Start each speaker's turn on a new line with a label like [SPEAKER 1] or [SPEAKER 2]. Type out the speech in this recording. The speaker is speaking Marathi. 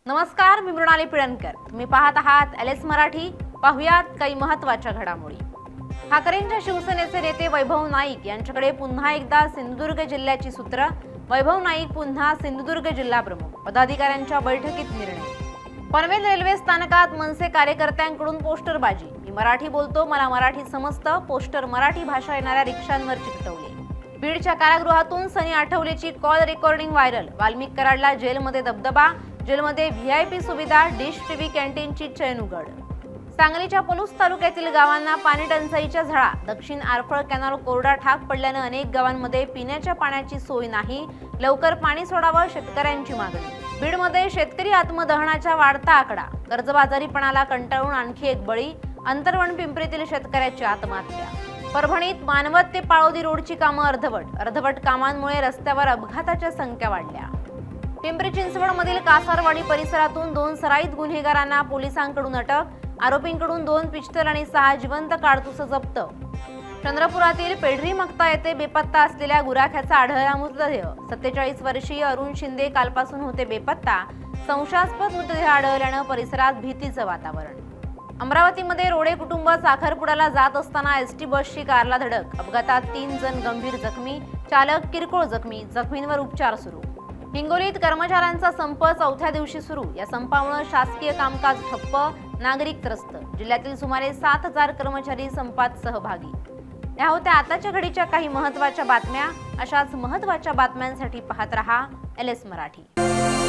[SPEAKER 1] नमस्कार, मी मृणाली पिळणकर. तुम्ही पाहत आहात एलएस मराठी. पाहुयात काही महत्त्वाच्या घडामोडी. ठाकरेंच्या शिवसेनेचे नेते वैभव नाईक यांच्याकडे पुन्हा एकदा सिंधुदुर्ग जिल्ह्याची सूत्र. वैभव नाईक पुन्हा सिंधुदुर्ग जिल्हा प्रमुख. पदाधिकाऱ्यांच्या बैठकीत निर्णय. पनवेल रेल्वे स्थानकात मनसे कार्यकर्त्यांकडून पोस्टरबाजी. मी मराठी बोलतो, मला मराठी समजतं. पोस्टर मराठी भाषा येणाऱ्या रिक्षांवर चिकटवले. बीडच्या कारागृहातून सनी आठवलेची कॉल रेकॉर्डिंग व्हायरल. वाल्मिक कराडला जेलमध्ये दबदबा. जेलमध्ये व्हीआयपी सुविधा, डिश टीव्ही कॅन्टीनची चैन उघड. सांगलीच्या पलूस तालुक्यातील गावांना पाणी टंचाईच्या झळा. दक्षिण आरफळ कॅनॉल कोरडा ठाक पडल्यानं अनेक गावांमध्ये पिण्याच्या पाण्याची सोय नाही. लवकर पाणी सोडावं, शेतकऱ्यांची मागणी. बीडमध्ये शेतकरी आत्मदहनाचा वाढता आकडा. कर्जबाजारीपणाला कंटाळून आणखी एक बळी. अंतरवण पिंपरीतील शेतकऱ्याची आत्महत्या. परभणीत मानवत ते पाळोदी रोडची कामं अर्धवट कामांमुळे रस्त्यावर अपघाताच्या संख्या वाढल्या. पिंपरी चिंचवडमधील कासारवाडी परिसरातून 2 सराईत गुन्हेगारांना पोलिसांकडून अटक. आरोपींकडून 2 पिस्टल आणि 6 जिवंत काडतुस जप्त. चंद्रपुरातील पेढरी मक्ता येथे बेपत्ता असलेल्या गुराख्याचा आढळला मृतदेह. 47 वर्षीय अरुण शिंदे कालपासून होते बेपत्ता. संशयास्पद मृतदेह आढळल्यानं परिसरात भीतीचं वातावरण. अमरावतीमध्ये रोडे कुटुंब साखरपुड्याला जात असताना एसटी बसची कारला धडक. अपघातात 3 जण गंभीर जखमी. चालक किरकोळ जखमी. जखमींवर उपचार सुरू. हिंगोलीत कर्मचाऱ्यांचा संप 4थ्या दिवशी सुरू. या संपामुळे शासकीय कामकाज ठप्प. नागरिक त्रस्त. जिल्ह्यातील सुमारे 7,000 कर्मचारी संपात सहभागी. या होत्या आताच्या घडीच्या काही महत्त्वाच्या बातम्या. अशाच महत्त्वाच्या बातम्यांसाठी पाहत रहा एलएस मराठी.